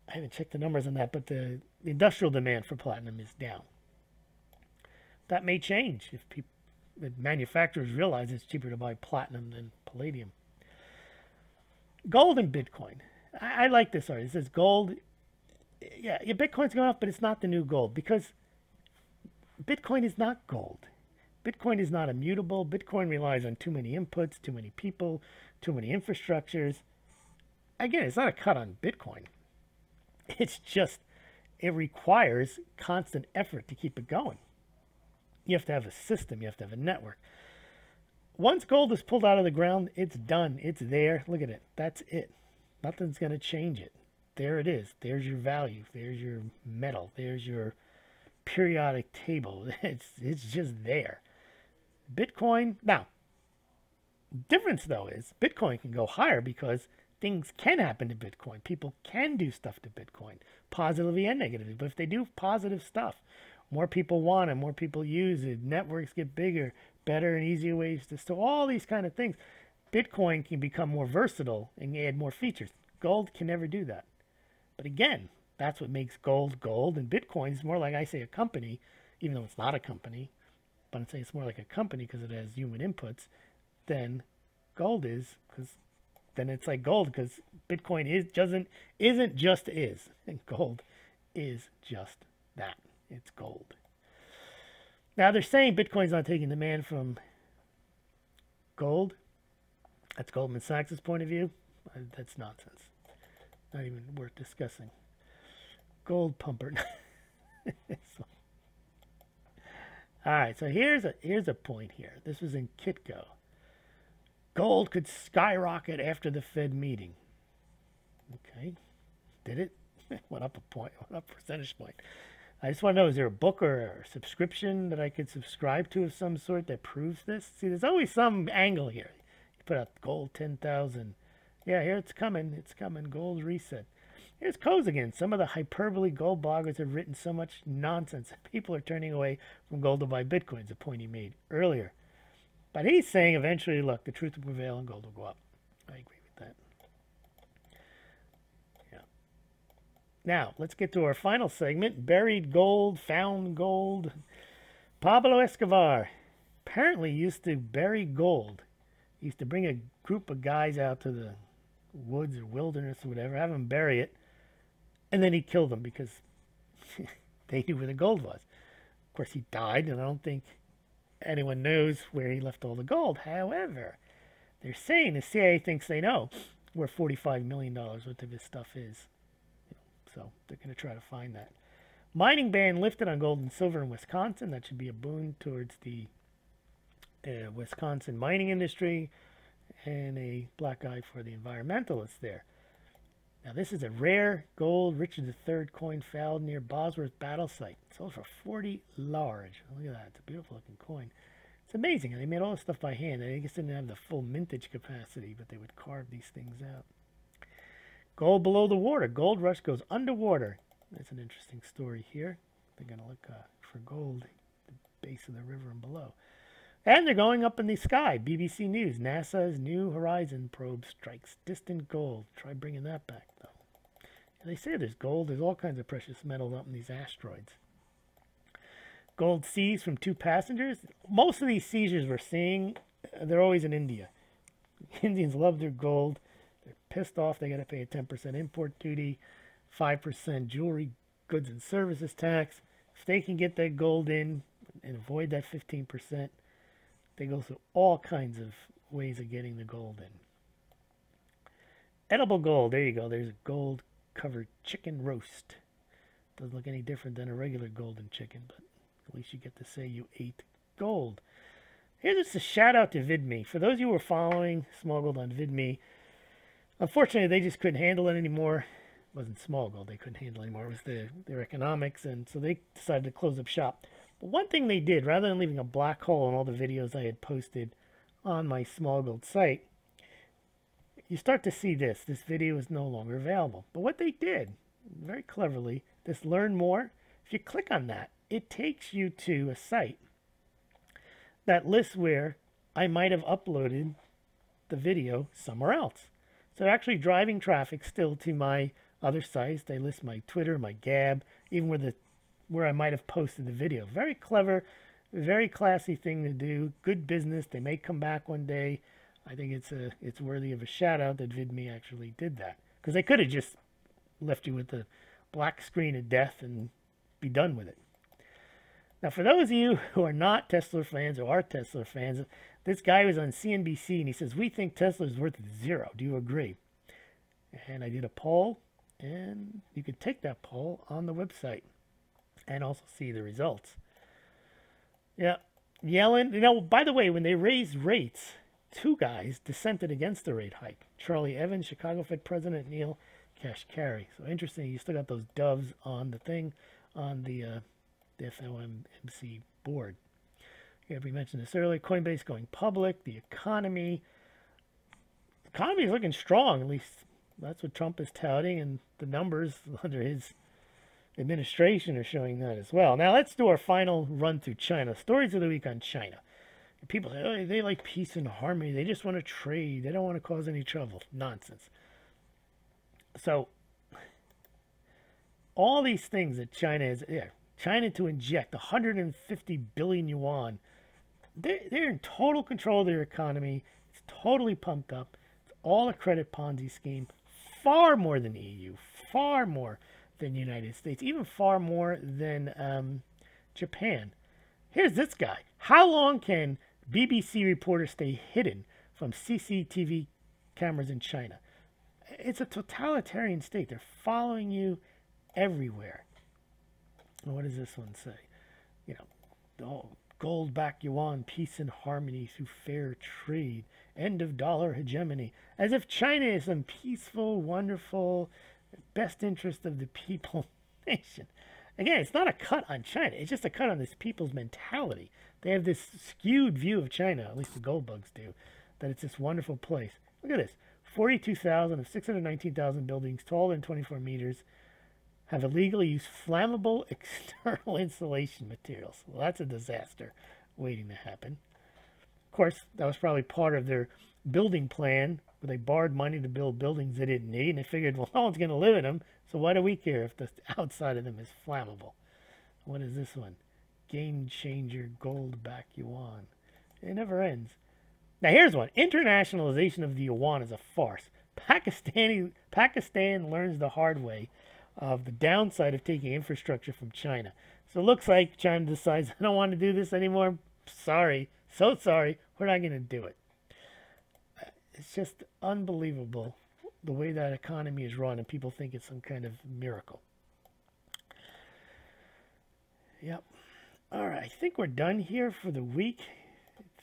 I haven't checked the numbers on that, but the industrial demand for platinum is down. That may change if the manufacturers realize it's cheaper to buy platinum than palladium. Gold and Bitcoin. I like this article. It says gold. Yeah, Bitcoin's going up, but it's not the new gold because Bitcoin is not gold. Bitcoin is not immutable. Bitcoin relies on too many inputs, too many people, too many infrastructures. Again, it's not a cut on Bitcoin. It's just, it requires constant effort to keep it going. You have to have a system. You have to have a network. Once gold is pulled out of the ground, it's done. It's there. Look at it. That's it. Nothing's going to change it. There it is. There's your value. There's your metal. There's your periodic table. It's just there. Bitcoin, now, difference though is Bitcoin can go higher because things can happen to Bitcoin. People can do stuff to Bitcoin, positively and negatively. But if they do positive stuff, more people want it, more people use it, networks get bigger, better and easier ways to store, all these kind of things. Bitcoin can become more versatile and add more features. Gold can never do that. But again, that's what makes gold gold, and Bitcoin is more like, I say, a company, even though it's not a company, but I'm saying it's more like a company because it has human inputs than gold is, because then it's like gold because Bitcoin isn't just is, and gold is just that. It's gold. Now they're saying Bitcoin's not taking demand from gold. That's Goldman Sachs' point of view. That's nonsense. Not even worth discussing. Gold pumper. So, all right, so here's a point here. This was in Kitco. Gold could skyrocket after the Fed meeting. Okay, did it? Went up a point, went up a percentage point. I just want to know, is there a book or a subscription that I could subscribe to of some sort that proves this? See, there's always some angle here. You put out gold 10,000. Yeah, here it's coming. It's coming. Gold reset. Here's Coase again. Some of the hyperbole gold bloggers have written so much nonsense that people are turning away from gold to buy Bitcoin, is a point he made earlier. But he's saying eventually, look, the truth will prevail and gold will go up. I agree with that. Yeah. Now, let's get to our final segment, buried gold, found gold. Pablo Escobar apparently used to bury gold. He used to bring a group of guys out to the woods or wilderness or whatever, have them bury it, and then he killed them because they knew where the gold was. Of course, he died, and I don't think anyone knows where he left all the gold. However, they're saying the CIA thinks they know where $45 million worth of his stuff is. So they're going to try to find that. Mining ban lifted on gold and silver in Wisconsin. That should be a boon towards the Wisconsin mining industry and a black eye for the environmentalists there. Now this is a rare gold Richard III coin found near Bosworth battle site. Sold for 40 large. Look at that. It's a beautiful looking coin. It's amazing. They made all this stuff by hand. I guess they didn't have the full mintage capacity, but they would carve these things out. Gold below the water. Gold rush goes underwater. That's an interesting story here. They're going to look for gold at the base of the river and below. And they're going up in the sky. BBC News. NASA's New Horizon probe strikes distant gold. Try bringing that back, though. And they say there's gold. There's all kinds of precious metals up in these asteroids. Gold seized from 2 passengers. Most of these seizures we're seeing, they're always in India. Indians love their gold. They're pissed off. They got to pay a 10% import duty, 5% jewelry, goods and services tax, if they can get that gold in and avoid that 15%, they go through all kinds of ways of getting the gold in. Edible gold. There you go. There's a gold-covered chicken roast. Doesn't look any different than a regular golden chicken, but at least you get to say you ate gold. Here's just a shout out to VidMe. For those of you who are following Smaulgld on VidMe, unfortunately they just couldn't handle it anymore. It wasn't Smaulgld they couldn't handle it anymore. It was their economics, and so they decided to close up shop. But one thing they did, rather than leaving a black hole in all the videos I had posted on my Smaulgld site, you start to see this. This video is no longer available. But what they did, very cleverly, this learn more, if you click on that, it takes you to a site that lists where I might have uploaded the video somewhere else. So they're actually driving traffic still to my other sites. They list my Twitter, my Gab, even where I might have posted the video. Very clever, very classy thing to do. Good business. They may come back one day. I think it's worthy of a shout out that VidMe actually did that, because they could have just left you with the black screen of death and be done with it. Now, for those of you who are not Tesla fans or are Tesla fans, this guy was on CNBC and he says, we think Tesla is worth 0. Do you agree? And I did a poll, and you can take that poll on the website and also see the results. Yeah, Yellen, by the way, when they raised rates, 2 guys dissented against the rate hike. Charlie Evans, Chicago Fed President, Neil Kashkari. So interesting, you still got those doves on the thing, on the FOMC board. Yeah, we mentioned this earlier. Coinbase going public. The economy is looking strong. At least that's what Trump is touting, and the numbers under his administration are showing that as well. Now let's do our final run through China. Stories of the week on China. And people say, oh, they like peace and harmony. They just want to trade. They don't want to cause any trouble. Nonsense. So all these things that China is, China to inject 150 billion yuan. They're in total control of their economy. It's totally pumped up. It's all a credit Ponzi scheme. Far more than the EU. Far more than the United States. Even far more than Japan. Here's this guy. How long can BBC reporters stay hidden from CCTV cameras in China? It's a totalitarian state. They're following you everywhere. What does this one say? You know, gold back yuan, peace and harmony through fair trade, end of dollar hegemony. As if China is some peaceful, wonderful, best interest of the people nation. Again, it's not a cut on China. It's just a cut on this people's mentality. They have this skewed view of China, at least the gold bugs do, that it's this wonderful place. Look at this. 42,000 of 619,000 buildings taller than 24 meters have illegally used flammable external insulation materials. Well, that's a disaster waiting to happen. Of course, that was probably part of their building plan, where they borrowed money to build buildings they didn't need, and they figured, well, no one's going to live in them, so why do we care if the outside of them is flammable? What is this one? Game changer gold back yuan. It never ends. Now here's one. Internationalization of the yuan is a farce. Pakistan learns the hard way of the downside of taking infrastructure from China. So it looks like China decides, I don't want to do this anymore. Sorry. So sorry. We're not going to do it. It's just unbelievable the way that economy is run, and people think it's some kind of miracle. Yep. All right. I think we're done here for the week.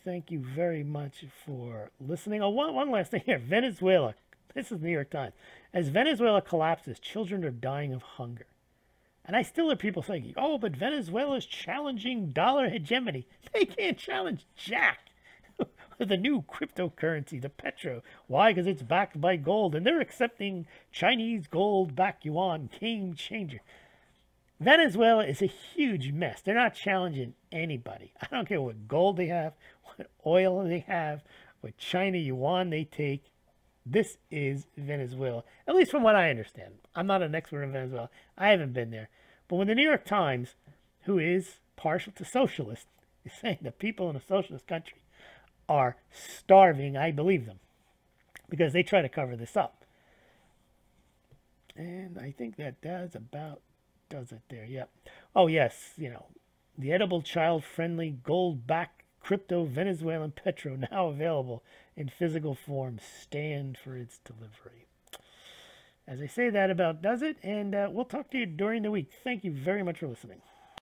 Thank you very much for listening. Oh, one last thing here. Venezuela. This is the New York Times. As Venezuela collapses, children are dying of hunger. And I still hear people saying, oh, but Venezuela is challenging dollar hegemony. They can't challenge jack. The new cryptocurrency, the petro. Why? Because it's backed by gold, and they're accepting Chinese gold back yuan. Game changer. Venezuela is a huge mess. They're not challenging anybody. I don't care what gold they have, what oil they have, what China yuan they take. This is Venezuela, at least from what I understand. I'm not an expert in Venezuela. I haven't been there. But when the New York Times, who is partial to socialist, is saying that people in a socialist country are starving, I believe them, because they try to cover this up. And I think that does about does it there. Yep. Oh, yes. The edible child-friendly gold-backed crypto Venezuelan petro now available in physical form. Stand for its delivery. As I say, that about does it, and we'll talk to you during the week. Thank you very much for listening.